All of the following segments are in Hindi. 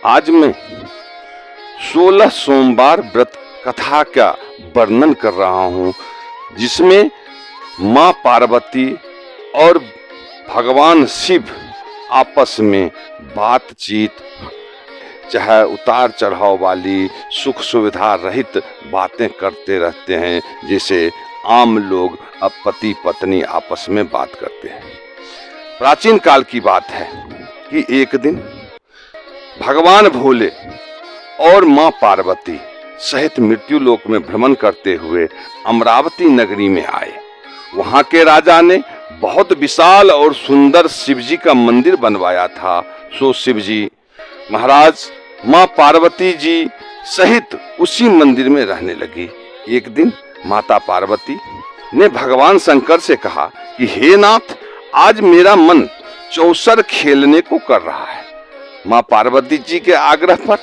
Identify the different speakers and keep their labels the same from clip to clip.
Speaker 1: आज मैं 16 सोमवार व्रत कथा का वर्णन कर रहा हूँ, जिसमें माँ पार्वती और भगवान शिव आपस में बातचीत, चाहे उतार चढ़ाव वाली सुख सुविधा रहित बातें करते रहते हैं, जैसे आम लोग अब पति पत्नी आपस में बात करते हैं। प्राचीन काल की बात है कि एक दिन भगवान भोले और मां पार्वती सहित मृत्यु लोक में भ्रमण करते हुए अमरावती नगरी में आए। वहां के राजा ने बहुत विशाल और सुंदर शिवजी का मंदिर बनवाया था। सो शिवजी महाराज मां पार्वती जी सहित उसी मंदिर में रहने लगी। एक दिन माता पार्वती ने भगवान शंकर से कहा कि हे नाथ, आज मेरा मन चौसर खेलने को कर रहा है। मां पार्वती जी के आग्रह पर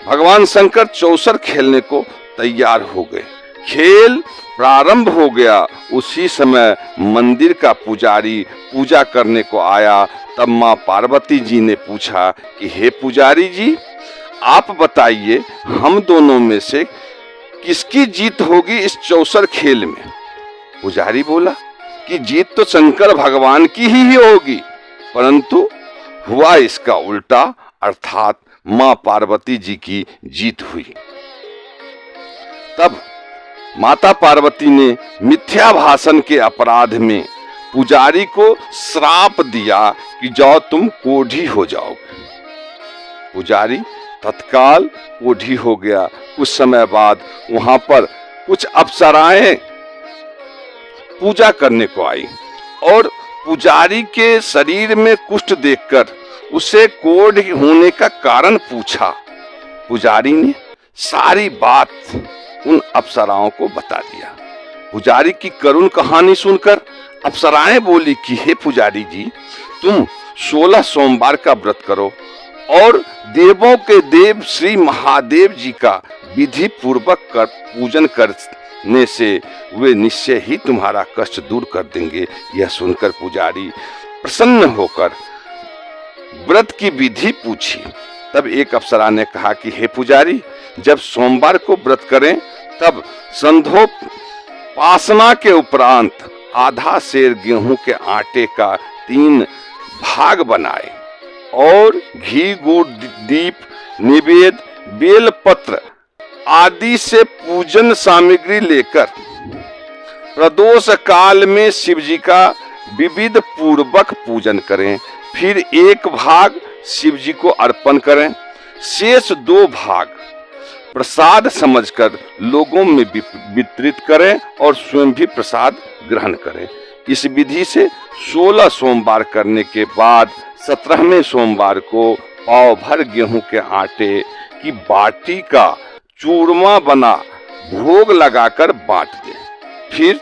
Speaker 1: भगवान शंकर चौसर खेलने को तैयार हो गए। खेल प्रारंभ हो गया। उसी समय मंदिर का पुजारी पूजा करने को आया। तब मां पार्वती जी ने पूछा कि हे पुजारी जी, आप बताइए, हम दोनों में से किसकी जीत होगी इस चौसर खेल में? पुजारी बोला कि जीत तो शंकर भगवान की ही होगी, परंतु हुआ इसका उल्टा, अर्थात मां पार्वती जी की जीत हुई। तब माता पार्वती ने मिथ्या भाषण के अपराध में पुजारी को श्राप दिया कि जाओ तुम कोढ़ी हो जाओगे। पुजारी तत्काल कोढ़ी हो गया। कुछ समय बाद वहां पर कुछ अप्सराएं पूजा करने को आई और पुजारी के शरीर में कुष्ठ देखकर उसे कोढ़ होने का कारण पूछा। पुजारी ने सारी बात उन अप्सराओं को बता दिया। पुजारी की करुण कहानी सुनकर अप्सराएं बोली कि हे पुजारी जी, तुम 16 सोमवार का व्रत करो और देवों के देव श्री महादेव जी का विधि पूर्वक पूजन करने से वे निश्चय ही तुम्हारा कष्ट दूर कर देंगे। यह सुनकर पुजारी प्रसन्न होकर व्रत की विधि पूछी। तब एक अप्सरा ने कहा कि हे पुजारी, जब सोमवार को व्रत करें तब संध्योपासना के उपरांत आधा सेर गेहूं के आटे का 3 भाग बनाए और घी गुड़ दीप निवेद बेलपत्र आदि से पूजन सामग्री लेकर प्रदोष काल में शिव जी का विविध पूर्वक पूजन करें। फिर 1 भाग शिव जी को अर्पण करें। शेष 2 भाग प्रसाद समझकर लोगों में वितरित करें और स्वयं भी प्रसाद ग्रहण करें। इस विधि से 16 सोमवार करने के बाद 17वें सोमवार को पाव भर गेहूं के आटे की बाटी का चूरमा बना भोग लगाकर बांट दें। फिर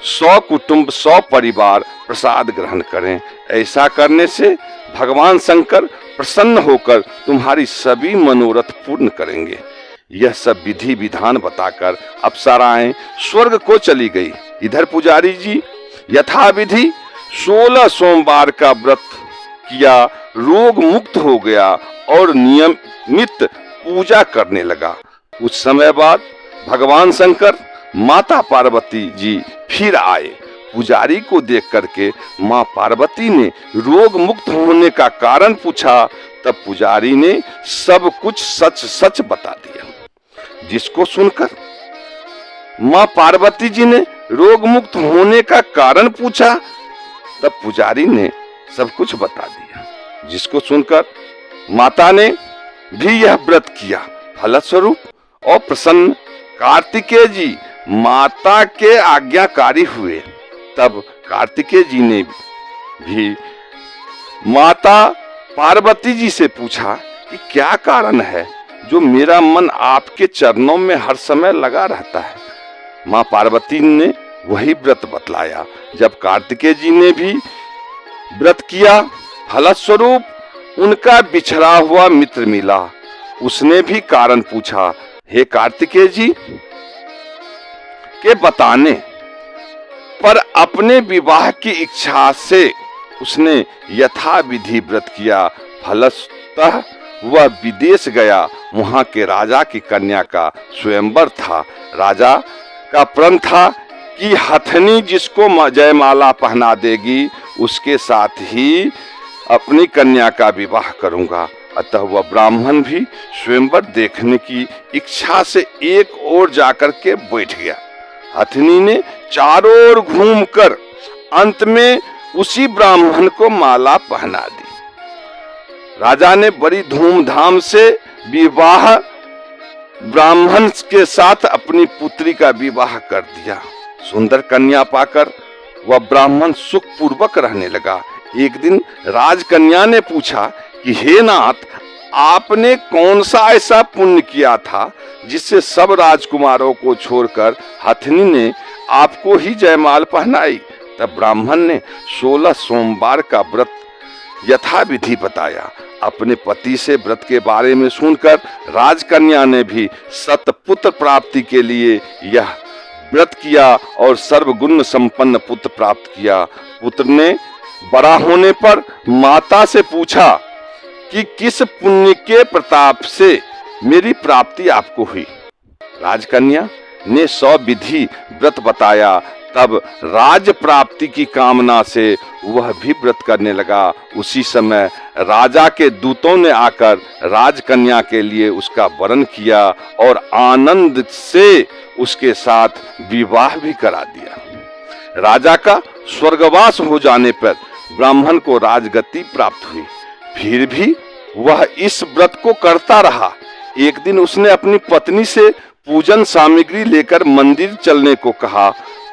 Speaker 1: 100 कुटुंब 100 परिवार प्रसाद ग्रहण करें। ऐसा करने से भगवान शंकर प्रसन्न होकर तुम्हारी सभी मनोरथ पूर्ण करेंगे। यह सब विधि विधान बताकर अप्सराएं स्वर्ग को चली गई। इधर पुजारी जी यथाविधि 16 सोमवार का व्रत किया, रोग मुक्त हो गया और नियमित पूजा करने लगा। कुछ समय बाद भगवान शंकर माता पार्वती जी फिर आए। पुजारी को देख करके मां पार्वती ने रोग मुक्त होने का कारण पूछा। तब पुजारी ने सब कुछ सच सच बता दिया। जिसको सुनकर मां पार्वती जी ने रोग मुक्त होने का कारण पूछा, तब पुजारी ने सब कुछ बता दिया। जिसको सुनकर माता ने भी यह व्रत किया। फलस्वरूप और प्रसन्न कार्तिकेय जी माता के आज्ञाकारी हुए। तब कार्तिकेय जी ने भी माता पार्वती जी से पूछा कि क्या कारण है जो मेरा मन आपके चरणों में हर समय लगा रहता है। मां पार्वती ने वही व्रत बतलाया। जब कार्तिकेय जी ने भी व्रत किया, फलस्वरूप उनका बिछड़ा हुआ मित्र मिला। उसने भी कारण पूछा। हे कार्तिकेय जी के बताने पर अपने विवाह की इच्छा से उसने यथा विधि व्रत किया। फलतः वह विदेश गया। वहां के राजा की कन्या का स्वयंवर था। राजा का प्रण था कि हथनी जिसको जयमाला पहना देगी उसके साथ ही अपनी कन्या का विवाह करूंगा। अतः वह ब्राह्मण भी स्वयंवर देखने की इच्छा से एक ओर जाकर के बैठ गया। हथनी ने चारों ओर घूमकर अंत में उसी ब्राह्मण को माला पहना दी। राजा ने बड़ी धूमधाम से विवाह ब्राह्मण के साथ अपनी पुत्री का विवाह कर दिया। सुंदर कन्या पाकर वह ब्राह्मण सुखपूर्वक रहने लगा। एक दिन राजकन्या ने पूछा कि हे नाथ, आपने कौन सा ऐसा पुण्य किया था जिससे सब राजकुमारों को छोड़कर हथनी ने आपको ही जयमाल पहनाई। तब ब्राह्मण ने 16 सोमवार का व्रत यथाविधि बताया। अपने पति से व्रत के बारे में सुनकर राजकन्या ने भी सतपुत्र प्राप्ति के लिए यह व्रत किया और सर्वगुण संपन्न पुत्र प्राप्त किया। पुत्र ने बड़ा होने पर माता से पूछा कि किस पुण्य के प्रताप से मेरी प्राप्ति आपको हुई। राजकन्या ने सविधि व्रत बताया। तब राज प्राप्ति की कामना से वह भी व्रत करने लगा। उसी समय राजा के दूतों ने आकर राजकन्या के लिए उसका वरण किया और आनंद से उसके साथ विवाह भी करा दिया। राजा का स्वर्गवास हो जाने पर ब्राह्मण को राजगति प्राप्त हुई। फिर भी वह इस व्रत को करता रहा। एक दिन उसने अपनी पत्नी से पूजन सामग्री लेकर मंदिर चलने को कहा,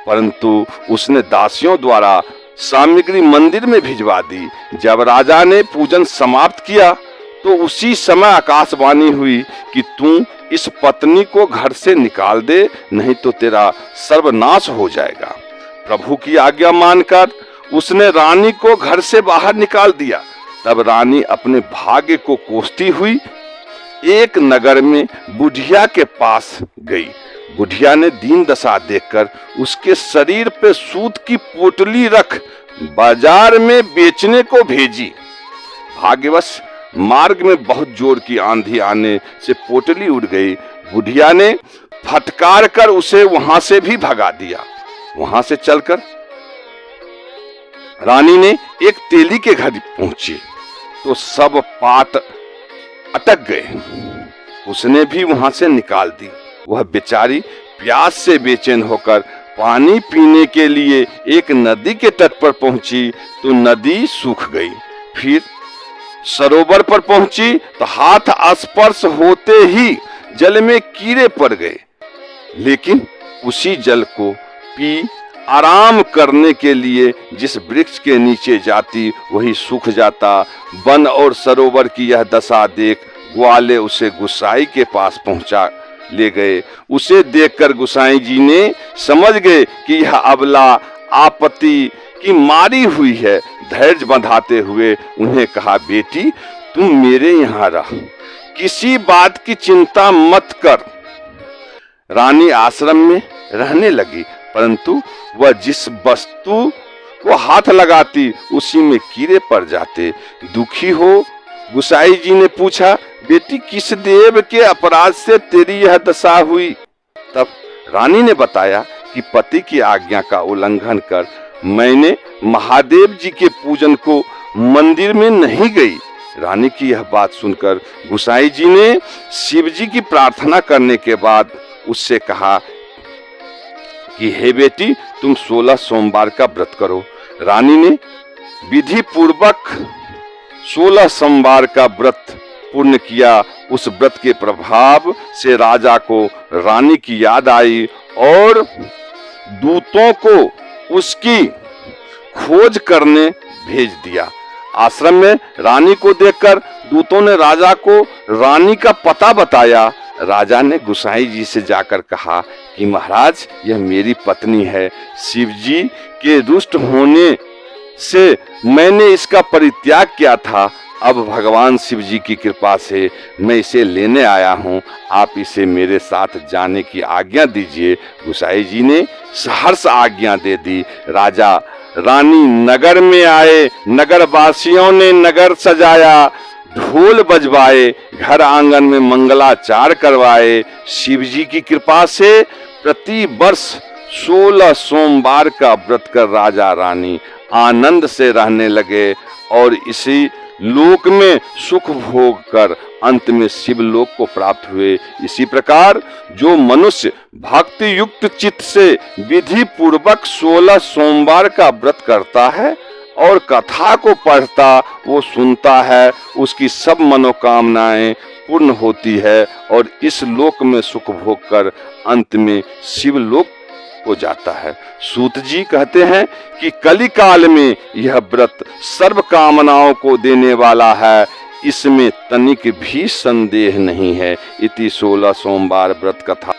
Speaker 1: परंतु उसने दासियों द्वारा सामग्री मंदिर में भिजवा दी। जब राजा ने पूजन समाप्त किया तो उसी समय आकाशवाणी हुई कि तू इस पत्नी को घर से निकाल दे, नहीं तो तेरा सर्वनाश हो जाएगा। प्रभु की आज्ञा मानकर उसने रानी को घर से बाहर निकाल दिया। तब रानी अपने भाग्य को कोसती हुई एक नगर में बुढ़िया के पास गई। बुढ़िया ने दीन दशा देखकर उसके शरीर पे सूत की पोटली रख बाजार में बेचने को भेजी। भाग्यवश मार्ग में बहुत जोर की आंधी आने से पोटली उड़ गई। बुढ़िया ने फटकार कर उसे वहां से भी भगा दिया। वहां से चलकर रानी ने एक तेली के घर पहुंची तो सब पाट अटक गए। उसने भी वहां से निकाल दी। वह बेचारी प्यास से बेचैन होकर पानी पीने के लिए एक नदी के तट पर पहुंची तो नदी सूख गई। फिर सरोवर पर पहुंची तो हाथ स्पर्श होते ही जल में कीड़े पड़ गए, लेकिन उसी जल को पी आराम करने के लिए जिस वृक्ष के नीचे जाती वही सूख जाता। वन और सरोवर की यह दशा देख ग्वाले उसे गुसाई के पास पहुंचा ले गए। उसे देखकर गुसाई जी ने समझ गए कि यह अबला आपत्ति की मारी हुई है। धैर्य बंधाते हुए उन्हें कहा, बेटी तुम मेरे यहाँ रह, किसी बात की चिंता मत कर। रानी आश्रम में रहने लगी, परंतु वह जिस वस्तु को हाथ लगाती उसी में कीड़े पड़ जाते। दुखी हो गुसाई जी ने पूछा, बेटी किस देव के अपराध से तेरी यह दशा हुई? तब रानी ने बताया कि पति की आज्ञा का उल्लंघन कर मैंने महादेव जी के पूजन को मंदिर में नहीं गई। रानी की यह बात सुनकर गुसाई जी ने शिव जी की प्रार्थना करने के बाद उससे कहा कि हे बेटी तुम 16 सोमवार का व्रत करो। रानी ने विधि पूर्वक 16 सोमवार का व्रत पूर्ण किया। उस व्रत के प्रभाव से राजा को रानी की याद आई और दूतों को उसकी खोज करने भेज दिया। आश्रम में रानी को देखकर दूतों ने राजा को रानी का पता बताया। राजा ने गुसाई जी से जाकर कहा कि महाराज यह मेरी पत्नी है। शिव जी के रुष्ट होने से मैंने इसका परित्याग किया था। अब भगवान शिव जी की कृपा से मैं इसे लेने आया हूँ। आप इसे मेरे साथ जाने की आज्ञा दीजिए। गुसाई जी ने सहर्ष आज्ञा दे दी। राजा रानी नगर में आए। नगर वासियों ने नगर सजाया, ढोल बजवाए, घर आंगन में मंगलाचार करवाए। शिव जी की कृपा से प्रति वर्ष 16 सोमवार का व्रत कर राजा रानी आनंद से रहने लगे और इसी लोक में सुख भोग कर अंत में शिवलोक को प्राप्त हुए। इसी प्रकार जो मनुष्य भक्ति युक्त चित्त से विधि पूर्वक 16 सोमवार का व्रत करता है और कथा को पढ़ता, वो सुनता है, उसकी सब मनोकामनाएं पूर्ण होती है और इस लोक में सुख भोग कर अंत में शिवलोक हो जाता है। सूत जी कहते हैं कि कली काल में यह व्रत सर्व कामनाओं को देने वाला है, इसमें तनिक भी संदेह नहीं है। इति 16 सोमवार व्रत कथा।